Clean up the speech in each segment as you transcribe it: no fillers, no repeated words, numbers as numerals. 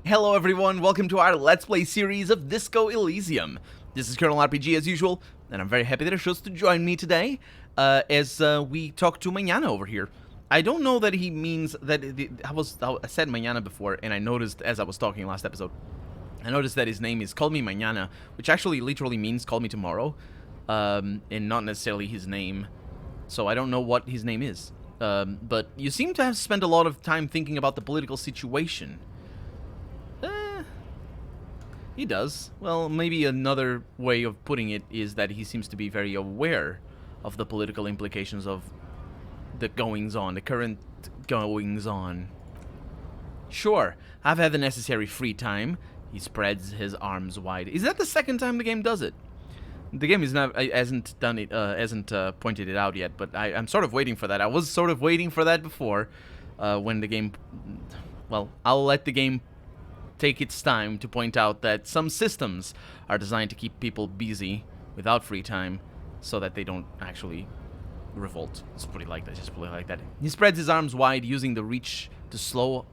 Hello everyone, welcome to our Let's Play series of Disco Elysium. This is Colonel RPG as usual, and I'm very happy that he chose to join me today as we talk to Mañana over here. I don't know that he means that, I said Mañana before, and I noticed as I was talking last episode, I noticed that his name is Call Me Mañana, which actually literally means Call Me Tomorrow, and not necessarily his name, so I don't know what his name is. But you seem to have spent a lot of time thinking about the political situation. He does. Well, maybe another way of putting it is that he seems to be very aware of the political implications of the goings-on, the current goings-on. Sure, I've had the necessary free time. He spreads his arms wide. Is that the second time the game does it? The game hasn't done it, hasn't pointed it out yet, but I'm sort of waiting for that. I was sort of waiting for that before, when the game... Well, I'll let the game take its time to point out that some systems are designed to keep people busy without free time so that they don't actually revolt. Just put it like that. Just put it like that. He spreads his arms wide, using the reach to show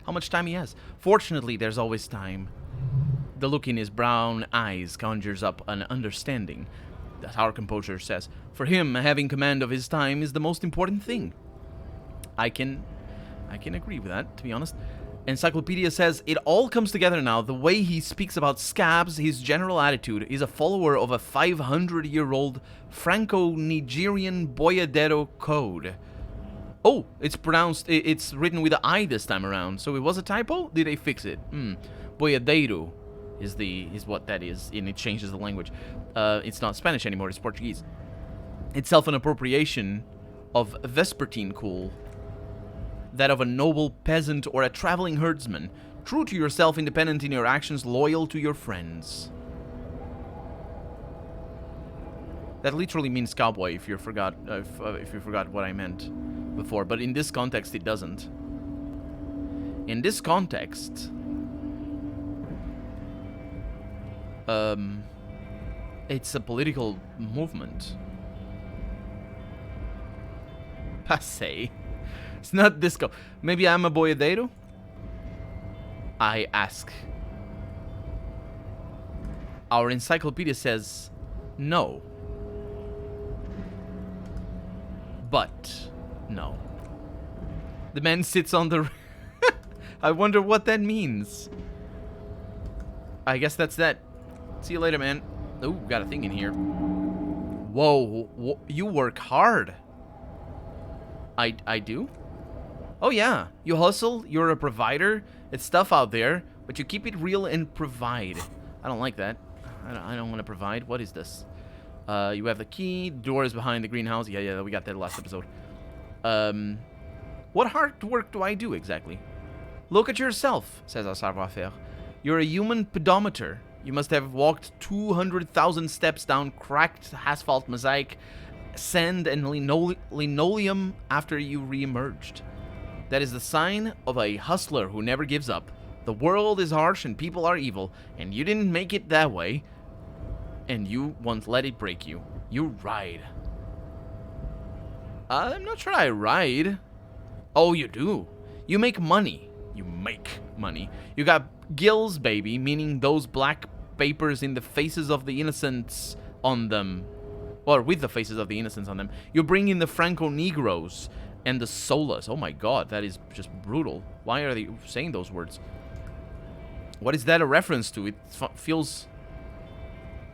how much time he has. Fortunately, there's always time. The look in his brown eyes conjures up an understanding. That our composer says. For him, having command of his time is the most important thing. I can agree with that, to be honest. Encyclopedia says, it all comes together now. The way he speaks about scabs, his general attitude, is a follower of a 500-year-old Franco-Nigerian Boyadero code. Oh, it's written with an I this time around. So it was a typo? Did they fix it? Boyadero is what that is, and it changes the language. It's not Spanish anymore, it's Portuguese. It's self-an-appropriation of Vespertine cool. That of a noble peasant or a traveling herdsman, true to yourself, independent in your actions, loyal to your friends. That literally means cowboy, if you forgot what I meant before, but in this context it doesn't. In this context, it's a political movement. Passé. It's not disco. Maybe I'm a boyadero? I ask. Our encyclopedia says no. But no. The man sits on the... I wonder what that means. I guess that's that. See you later, man. Ooh, got a thing in here. Whoa, you work hard. I do? Oh yeah, you hustle, you're a provider, it's tough out there, but you keep it real and provide. I don't like that. I don't want to provide. What is this? You have the key, the door is behind the greenhouse. Yeah, we got that last episode. What hard work do I do exactly? Look at yourself, says our Savoire Faire. You're a human pedometer. You must have walked 200,000 steps down cracked asphalt mosaic, sand and linoleum after you re-emerged. That is the sign of a hustler who never gives up. The world is harsh and people are evil, and you didn't make it that way, and you won't let it break you. You ride. I'm not sure I ride. Oh, you do. You make money. You make money. You got gills, baby, meaning those black papers in the faces of the innocents on them. Or with the faces of the innocents on them. You bring in the Franco-Negroes and the Solas. Oh my god, that is just brutal. Why are they saying those words? What is that a reference to? It feels...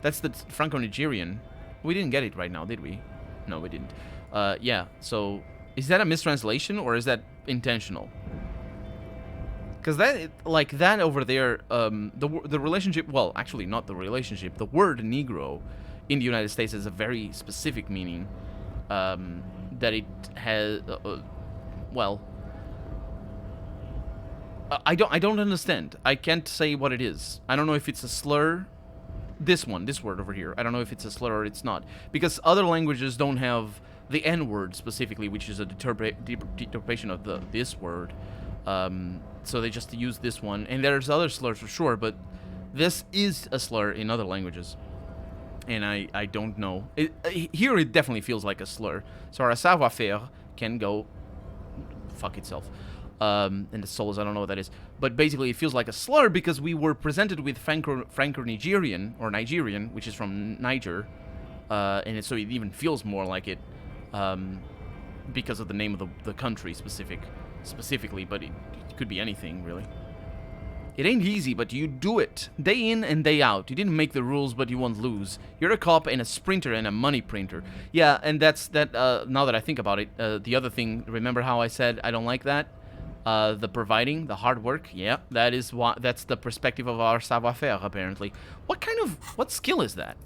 That's the Franco-Nigerian. We didn't get it right now, did we? No, we didn't. Yeah, so... Is that a mistranslation, or is that intentional? Because that, like that over there, the relationship... Well, actually, not the relationship. The word Negro in the United States has a very specific meaning. That it has, well, I don't understand. I can't say what it is. I don't know if it's a slur. This word over here. I don't know if it's a slur or it's not. Because other languages don't have the N-word specifically, which is a determination of this word. So they just use this one. And there's other slurs for sure, but this is a slur in other languages. And I don't know. Here it definitely feels like a slur. So our Savoire Faire can go fuck itself. And the solos, I don't know what that is. But basically, it feels like a slur because we were presented with Franco-Nigerian, or Nigerian, which is from Niger. So it even feels more like it because of the name of the country specifically, but it could be anything, really. It ain't easy, but you do it. Day in and day out. You didn't make the rules, but you won't lose. You're a cop and a sprinter and a money printer. Yeah, and that's that. Now that I think about it, the other thing, remember how I said I don't like that? The providing, the hard work. Yeah, that's the perspective of our Savoire Faire, apparently. What skill is that?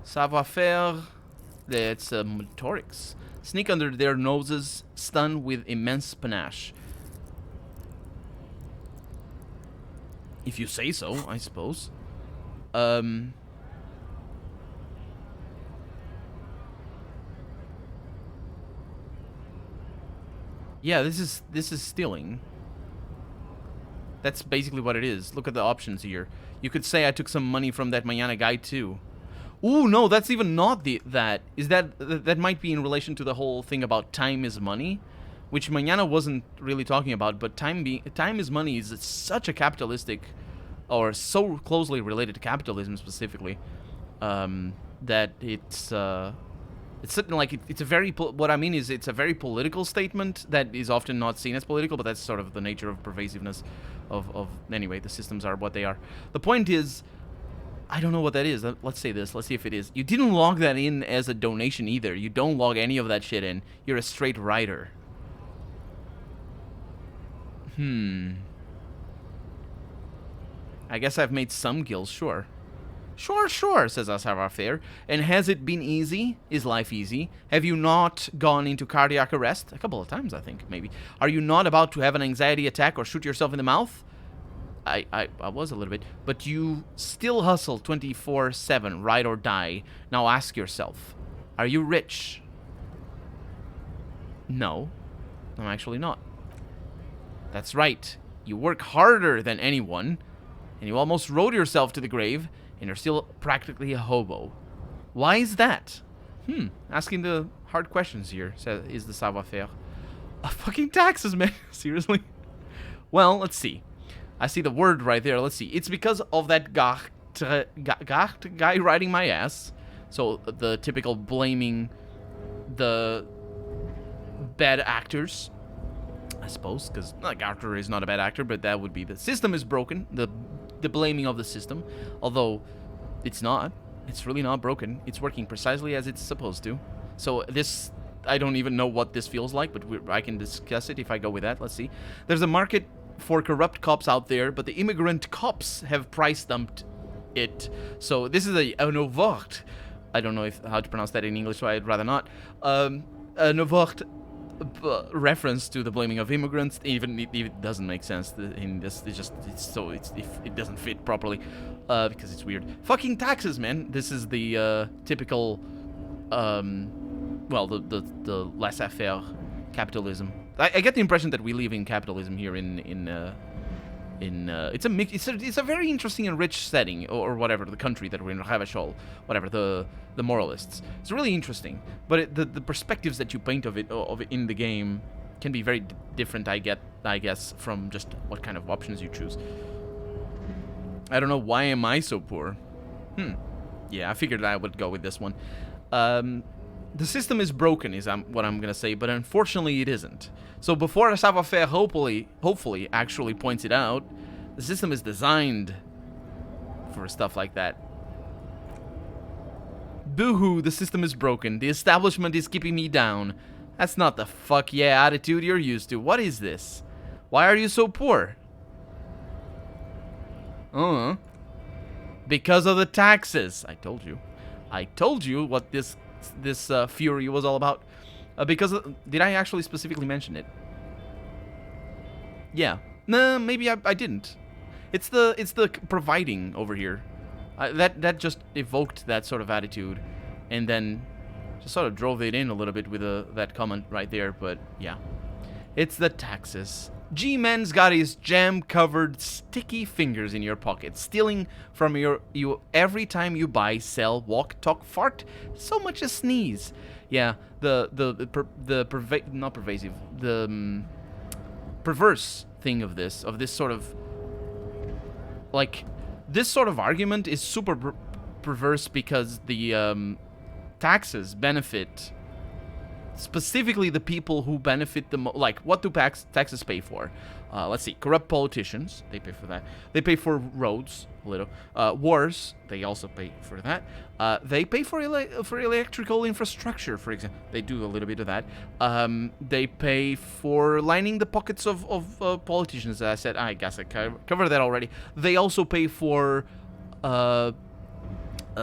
Savoire Faire, that's motorics. Sneak under their noses, stun with immense panache. If you say so, I suppose. Yeah, this is stealing. That's basically what it is. Look at the options here. You could say I took some money from that Mañana guy too. Ooh, no, that's even not that. Is that might be in relation to the whole thing about time is money, which Mañana wasn't really talking about, but time is money is such a capitalistic, or so closely related to capitalism specifically, that it's something like it's a very what I mean is it's a very political statement that is often not seen as political, but that's sort of the nature of pervasiveness of anyway, the systems are what they are. The point is, I don't know what that is. Let's say this. Let's see if it is. You didn't log that in as a donation either. You don't log any of that shit in. You're a straight writer. I guess I've made some gills, sure. Sure, says Savoire Faire. And has it been easy? Is life easy? Have you not gone into cardiac arrest? A couple of times, I think, maybe. Are you not about to have an anxiety attack or shoot yourself in the mouth? I was a little bit. But you still hustle 24/7, ride or die. Now ask yourself, are you rich? No, I'm actually not. That's right. You work harder than anyone, and you almost rode yourself to the grave, and you're still practically a hobo. Why is that? Asking the hard questions here, is the Savoire Faire. Fucking taxes, man. Seriously? Well, let's see. I see the word right there. Let's see. It's because of that guy riding my ass. So the typical blaming the bad actors, I suppose, because Garter is not a bad actor, but that would be the system is broken. The blaming of the system, although it's not. It's really not broken. It's working precisely as it's supposed to. So this, I don't even know what this feels like, but I can discuss it if I go with that. Let's see. There's a market for corrupt cops out there, but the immigrant cops have price dumped it. So this is a novort. I don't know how to pronounce that in English, so I'd rather not. A novort reference to the blaming of immigrants, even if it doesn't make sense in this. It doesn't fit properly because it's weird. Fucking taxes, man. This is the typical, well, the laissez-faire capitalism. I get the impression that we live in capitalism here it's a mix. It's a very interesting and rich setting, or whatever, the country that we're in, Havashol, whatever, the moralists. It's really interesting, but the perspectives that you paint of it in the game can be very different. I guess from just what kind of options you choose. I don't know, why am I so poor? Yeah, I figured I would go with this one. The system is broken, is what I'm gonna say, but unfortunately it isn't. So before Savoire Faire hopefully actually points it out, the system is designed for stuff like that. Boo-hoo, the system is broken. The establishment is keeping me down. That's not the fuck yeah attitude you're used to. What is this? Why are you so poor? Because of the taxes. I told you. I told you what this Fury was all about. Did I actually specifically mention it? Yeah. Nah, maybe I didn't. It's the providing over here. That just evoked that sort of attitude, and then just sort of drove it in a little bit with that comment right there. But yeah, it's the taxes. G-Man's got his jam-covered sticky fingers in your pocket, stealing from you every time you buy, sell, walk, talk, fart, so much as sneeze. Yeah, not pervasive, the perverse thing of this sort of, like, this sort of argument is super perverse because the taxes benefit specifically the people who benefit the most. Like, what do taxes pay for? Let's see. Corrupt politicians, they pay for that. They pay for roads, a little. Wars, they also pay for that. They pay for electrical infrastructure, for example. They do a little bit of that. They pay for lining the pockets of politicians. As I said, I guess I covered that already. They also pay for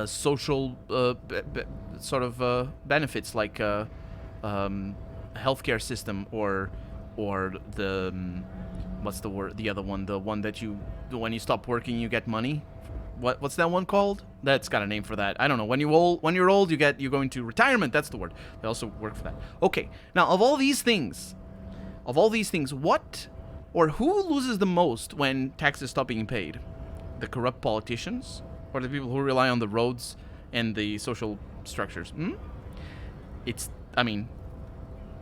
social sort of benefits, like healthcare system, or the what's the word? The other one, the one that when you stop working you get money. What's that one called? That's got a name for that. I don't know. When you're old, you're going to retirement. That's the word. They also work for that. Okay. Now, of all these things, what or who loses the most when taxes stop being paid? The corrupt politicians, or the people who rely on the roads and the social structures? I mean,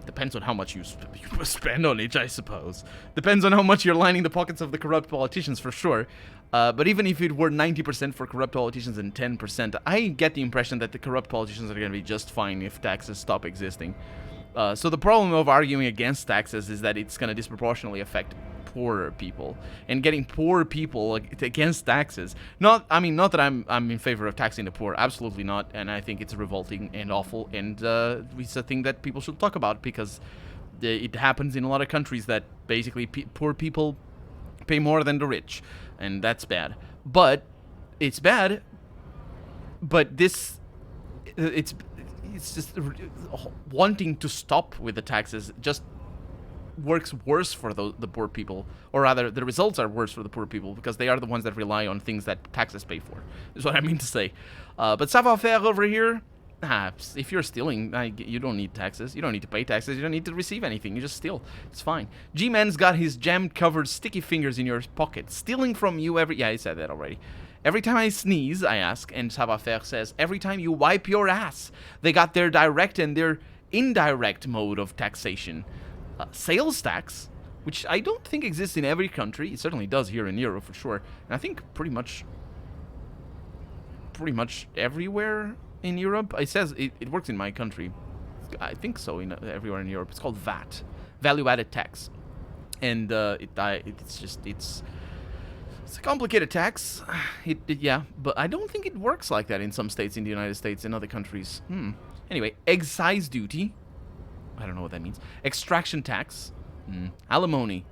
depends on how much you spend on each, I suppose. Depends on how much you're lining the pockets of the corrupt politicians, for sure. But even if it were 90% for corrupt politicians and 10%, I get the impression that the corrupt politicians are going to be just fine if taxes stop existing. So the problem of arguing against taxes is that it's going to disproportionately affect poorer people, and getting poor people against taxes. Not that I'm in favor of taxing the poor, absolutely not, and I think it's revolting and awful, and it's a thing that people should talk about, because it happens in a lot of countries that basically poor people pay more than the rich, and that's bad. But it's bad. But it's just wanting to stop with the taxes just works worse for the poor people, or rather the results are worse for the poor people, because they are the ones that rely on things that taxes pay for, is what I mean to say. But Savoire Faire over here, if you're stealing, you don't need taxes, you don't need to pay taxes, you don't need to receive anything, you just steal, it's fine. G-Man's got his jam-covered sticky fingers in your pocket, stealing from you yeah, I said that already. Every time I sneeze, I ask, and Savoire Faire says, every time you wipe your ass. They got their direct and their indirect mode of taxation. Sales tax, which I don't think exists in every country. It certainly does here in Europe, for sure. And I think pretty much everywhere in Europe. It says it works in my country. I think so, everywhere in Europe. It's called VAT, value-added tax. And it's a complicated tax. Yeah, but I don't think it works like that in some states in the United States and other countries. Anyway, excise duty. I don't know what that means. Extraction tax. Alimony.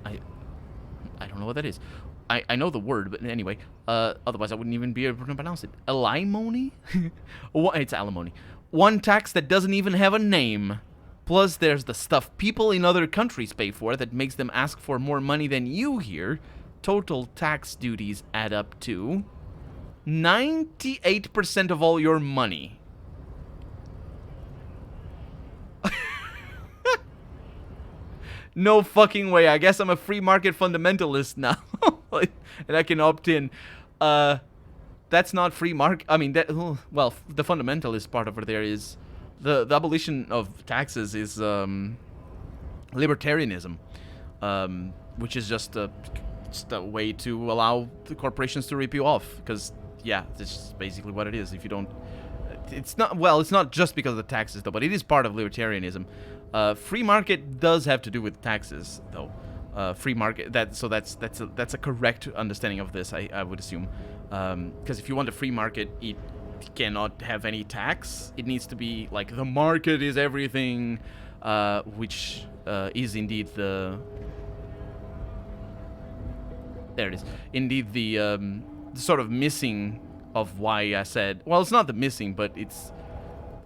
I don't know what that is. I know the word, but anyway. Otherwise, I wouldn't even be able to pronounce it. Alimony? It's alimony. One tax that doesn't even have a name. Plus, there's the stuff people in other countries pay for that makes them ask for more money than you here. Total tax duties add up to 98% of all your money. No fucking way. I guess I'm a free market fundamentalist now. And I can opt in. That's not free market. I mean, the fundamentalist part over there is the abolition of taxes is libertarianism, which is just a way to allow the corporations to rip you off. Because, yeah, this is basically what it is. If you don't... It's not just because of the taxes, though, but it is part of libertarianism. Free market does have to do with taxes, though. Free market, that's a correct understanding of this, I would assume. Because if you want a free market, it cannot have any tax. It needs to be like the market is everything, which is indeed the... There it is. Indeed, the sort of missing of why I said... Well, it's not the missing, but it's...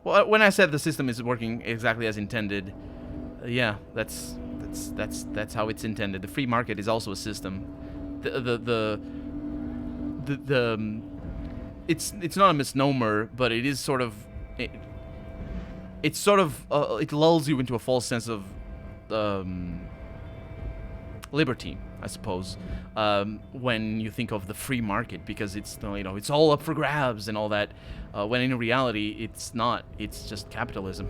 Well, when I said the system is working exactly as intended, yeah, that's how it's intended. The free market is also a system. It's not a misnomer, but it is sort of it lulls you into a false sense of liberty, I suppose, when you think of the free market, because it's it's all up for grabs and all that. When in reality, it's not. It's just capitalism.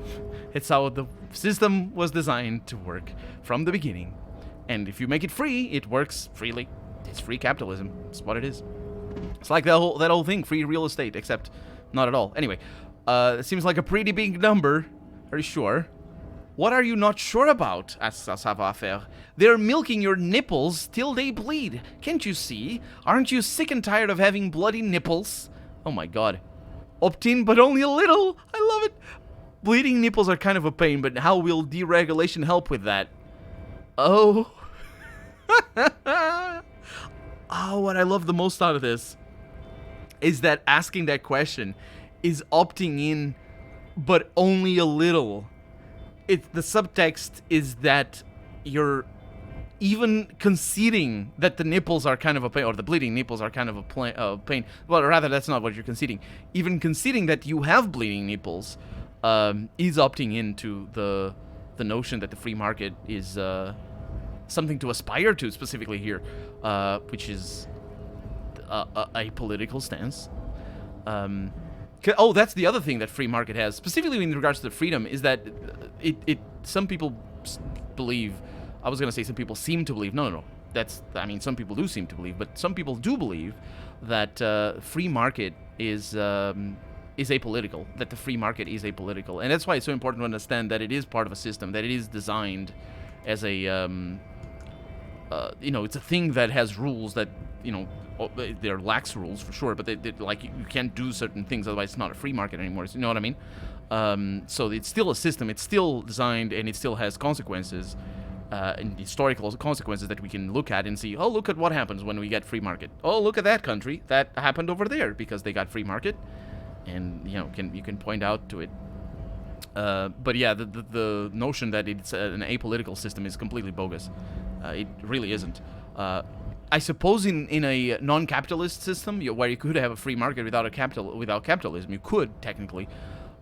It's how the system was designed to work from the beginning, and if you make it free, it works freely. It's free capitalism. It's what it is. It's like that whole thing, free real estate, except not at all. Anyway, it seems like a pretty big number. Are you sure? What are you not sure about? Asks Savoire Faire. They're milking your nipples till they bleed. Can't you see? Aren't you sick and tired of having bloody nipples? Oh my god. Opt-in, but only a little. I love it. Bleeding nipples are kind of a pain, but how will deregulation help with that? Oh. Oh, what I love the most out of this is that asking that question is opting in, but only a little. The subtext is that you're even conceding that the nipples are kind of a pain, or the bleeding nipples are kind of a pain. Well, rather, that's not what you're conceding. Even conceding that you have bleeding nipples is opting into the notion that the free market is something to aspire to, specifically here, which is a political stance. Oh, that's the other thing that free market has, specifically in regards to the freedom, is that some people believe, I was going to say some people seem to believe, no, some people do seem to believe, but some people do believe that free market is apolitical, that the free market is apolitical. And that's why it's so important to understand that it is part of a system, that it is designed as a, it's a thing that has rules that, they're lax rules for sure, but they like you can't do certain things, otherwise it's not a free market anymore. You know what I mean? So it's still a system. It's still designed, and it still has consequences, and historical consequences that we can look at and see. Oh, look at what happens when we get free market. Oh, look at that country that happened over there because they got free market, and you can point out to it. But yeah, the notion that it's an apolitical system is completely bogus. It really isn't. I suppose in a non-capitalist system, where you could have a free market without capitalism, you could technically.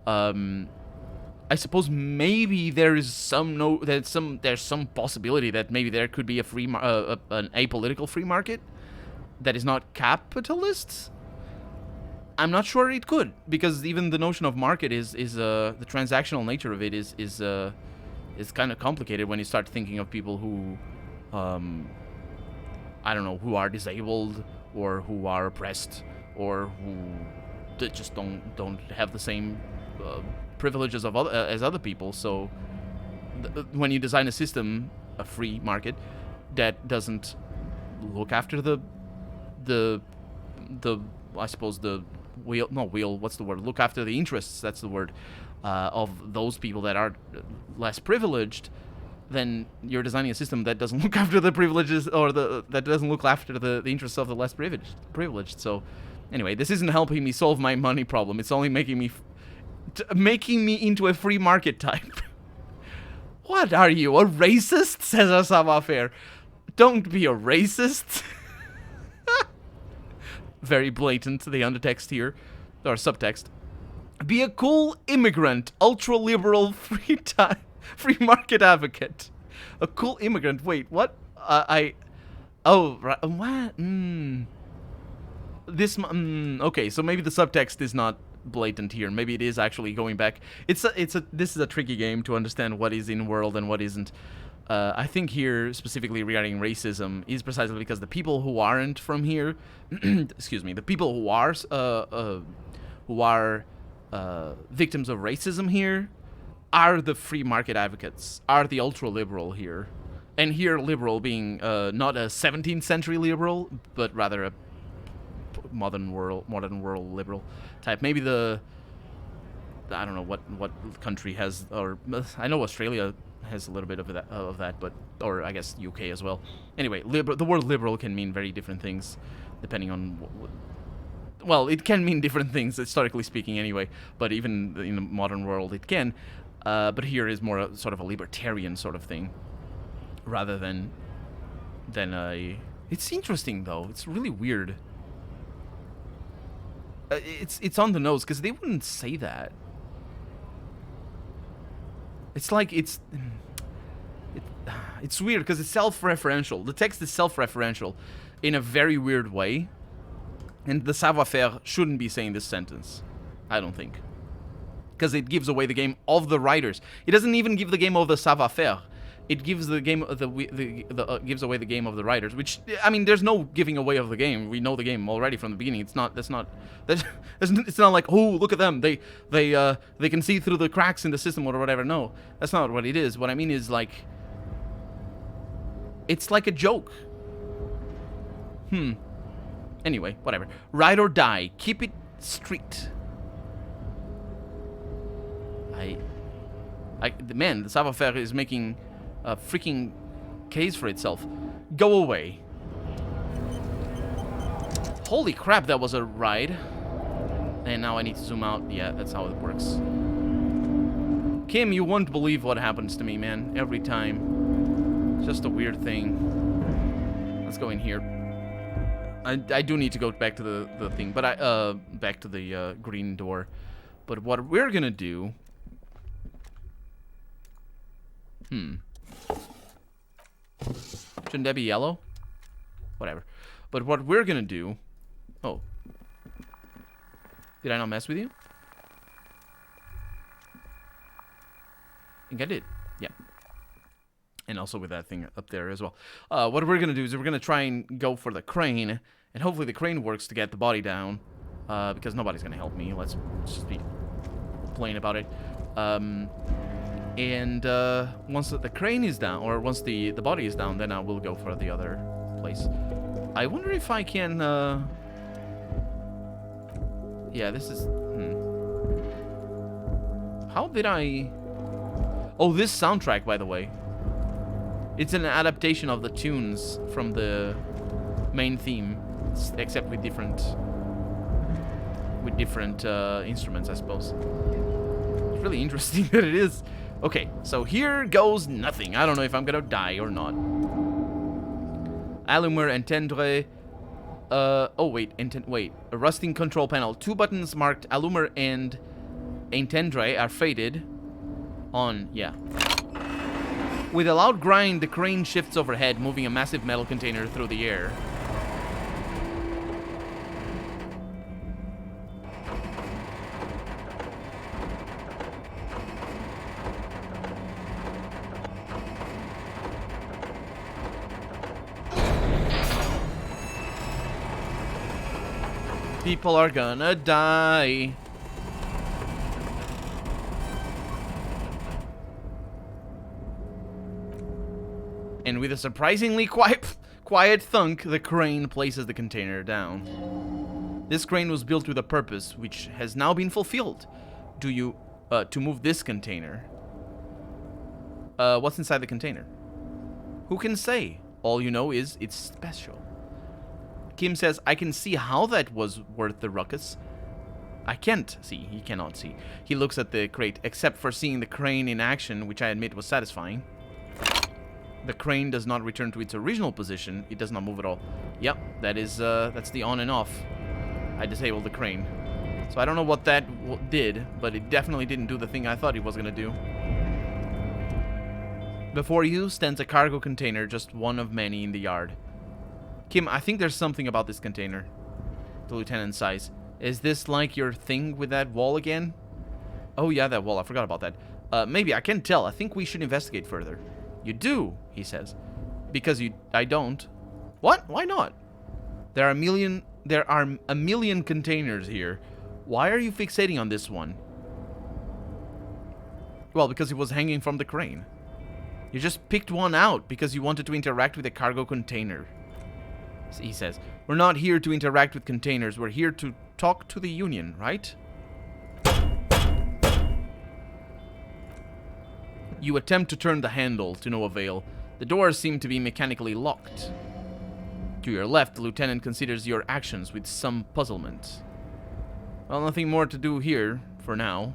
I suppose maybe there's some possibility that maybe there could be an apolitical free market that is not capitalist. I'm not sure it could, because even the notion of market is the transactional nature of it is kind of complicated when you start thinking of people who who are disabled, or who are oppressed, or who just don't have the same privileges as other people. So when you design a system, a free market, that doesn't look after the I suppose the what's the word? Look after the interests, that's the word, of those people that are less privileged, then you're designing a system that doesn't look after the privileges, or that doesn't look after the interests of the less privileged. So, anyway, this isn't helping me solve my money problem. It's only making me into a free market type. What are you, a racist? Says Savoire Faire. Don't be a racist. Very blatant, the undertext here, or subtext. Be a cool immigrant, ultra-liberal free market advocate. A cool immigrant. Wait, what? Right. What? Okay, so maybe the subtext is not blatant here. Maybe it is actually going back. This is a tricky game to understand what is in world and what isn't. I think here, specifically regarding racism, is precisely because the people who aren't from here, excuse me, the people who are victims of racism here are the free market advocates, are the ultra-liberal here. And here, liberal being not a 17th century liberal, but rather a modern world liberal type. Maybe I don't know what country has, or I know Australia has a little bit of that, but, or I guess UK as well. Anyway, the word liberal can mean very different things depending on well, it can mean different things historically speaking anyway, but even in the modern world it can. But here is more sort of a libertarian sort of thing, rather than a. It's interesting though. It's really weird. It's on the nose because they wouldn't say that. It's like It's weird because it's self-referential. The text is self-referential in a very weird way. And the Savoire Faire shouldn't be saying this sentence. I don't think. Because it gives away the game of the writers. It doesn't even give the game of the Savoire Faire. It gives the game gives away the game of the writers, which, I mean, there's no giving away of the game. We know the game already from the beginning. It's not it's not like, oh, look at them. They can see through the cracks in the system or whatever. No, that's not what it is. What I mean is, like, it's like a joke. Anyway, whatever. Ride or die. Keep it street. Man, the Savoire Faire is making a freaking case for itself. Go away. Holy crap, that was a ride. And now I need to zoom out. Yeah, that's how it works. Kim, you won't believe what happens to me, man. Every time. It's just a weird thing. Let's go in here. I do need to go back to the thing, but back to the green door. But what we're gonna do... Shouldn't that be yellow? Whatever. But what we're gonna do... Oh. Did I not mess with you? I think I did. Yeah. And also with that thing up there as well. What we're gonna do is we're gonna try and go for the crane. And hopefully the crane works to get the body down. Because nobody's gonna help me. Let's just be plain about it. And once the crane is down, or once the body is down, then I will go for the other place. I wonder if I can... Yeah, this is... How did I... Oh, this soundtrack, by the way. It's an adaptation of the tunes from the main theme, except with different instruments, I suppose. It's really interesting that it is. Okay, so here goes nothing. I don't know if I'm gonna die or not. Allumer entendre. Oh wait, wait. A rusting control panel. 2 buttons marked Allumer and entendre are faded. On, yeah. With a loud grind, the crane shifts overhead, moving a massive metal container through the air. People are gonna die. And with a surprisingly quiet thunk, the crane places the container down. This crane was built with a purpose, which has now been fulfilled. To move this container. What's inside the container? Who can say? All you know is it's special. Kim says, I can see how that was worth the ruckus. I can't see. He cannot see. He looks at the crate, except for seeing the crane in action, which I admit was satisfying. The crane does not return to its original position. It does not move at all. Yep, that's the on and off. I disabled the crane. So I don't know what that did, but it definitely didn't do the thing I thought it was going to do. Before you stands a cargo container, just one of many in the yard. Kim, I think there's something about this container. The lieutenant sighs. Is this like your thing with that wall again? Oh yeah, that wall. I forgot about that. Maybe. I can't tell. I think we should investigate further. You do, he says. Because I don't. What? Why not? There are a million containers here. Why are you fixating on this one? Well, because it was hanging from the crane. You just picked one out because you wanted to interact with a cargo container. He says, we're not here to interact with containers. We're here to talk to the Union, right? You attempt to turn the handle, to no avail. The doors seem to be mechanically locked. To your left, the lieutenant considers your actions with some puzzlement. Well, nothing more to do here, for now.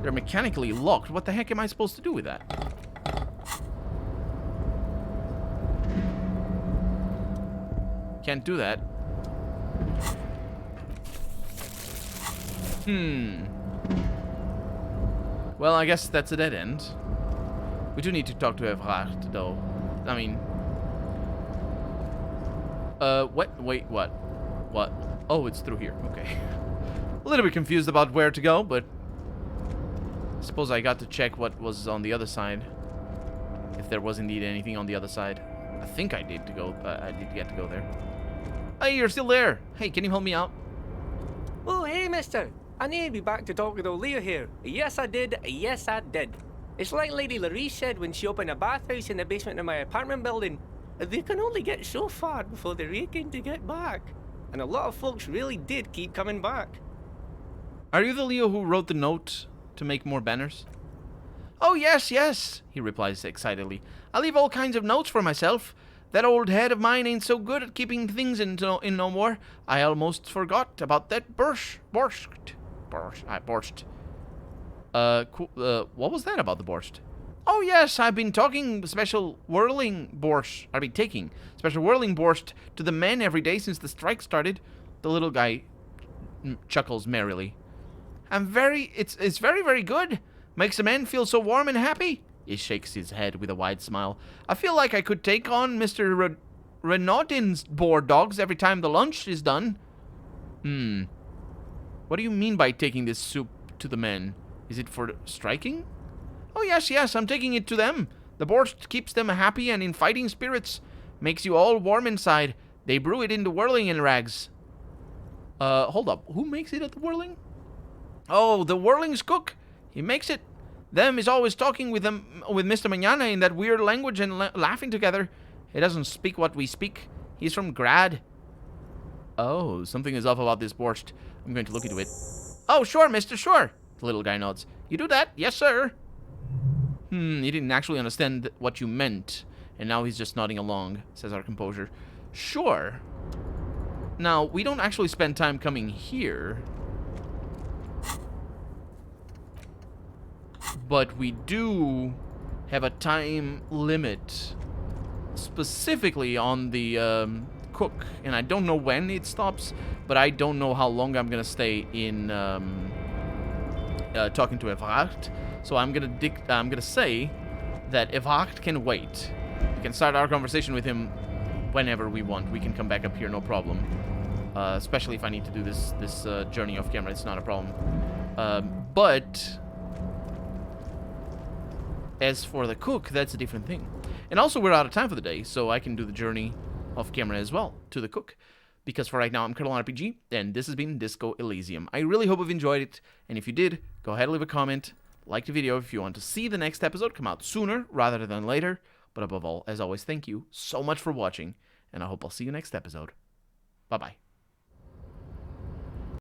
They're mechanically locked. What the heck am I supposed to do with that? Can't do that. Well, I guess that's a dead end. We do need to talk to Everard, though. I mean... what? Wait, what? What? Oh, it's through here. Okay. A little bit confused about where to go, but... I suppose I got to check what was on the other side. If there was indeed anything on the other side. I think I did I did get to go there. Hey, you're still there. Hey, can you help me out? Oh, hey, mister. I need to be back to talk with O'Lear here. Yes, I did. Yes, I did. It's like Lady Larisse said when she opened a bathhouse in the basement of my apartment building. They can only get so far before they're aching to get back. And a lot of folks really did keep coming back. Are you the Leo who wrote the note to make more banners? Oh, yes, yes, he replies excitedly. I leave all kinds of notes for myself. That old head of mine ain't so good at keeping things in no more. I almost forgot about that borscht. What was that about the borscht? Oh, yes, I've been taking special whirling borscht to the men every day since the strike started. The little guy chuckles merrily. It's very, very good. Makes the men feel so warm and happy. He shakes his head with a wide smile. I feel like I could take on Mr. Renaudin's boar dogs every time the lunch is done. What do you mean by taking this soup to the men? Is it for striking? Oh, yes, I'm taking it to them. The borscht keeps them happy and in fighting spirits. Makes you all warm inside. They brew it into whirling in rags. Hold up. Who makes it at the whirling? Oh, the whirling's cook. He makes it. Them is always talking with Mr. Mañana in that weird language and laughing together. He doesn't speak what we speak. He's from Grad. Oh, something is off about this borscht. I'm going to look into it. Oh, sure, mister, sure. The little guy nods. You do that? Yes, sir. He didn't actually understand what you meant. And now he's just nodding along, says our composer. Sure. Now, we don't actually spend time coming here. But we do have a time limit. Specifically on the cook. And I don't know when it stops. But I don't know how long I'm going to stay in talking to Everard. So I'm gonna say that Everard can wait. We can start our conversation with him whenever we want. We can come back up here, no problem. Especially if I need to do this journey off camera, it's not a problem. But as for the cook, that's a different thing. And also, we're out of time for the day, so I can do the journey off camera as well to the cook. Because for right now, I'm Colonel RPG, and this has been Disco Elysium. I really hope you've enjoyed it, and if you did, go ahead and leave a comment. Like the video if you want to see the next episode come out sooner rather than later. But above all, as always, thank you so much for watching, and I hope I'll see you next episode. Bye-bye.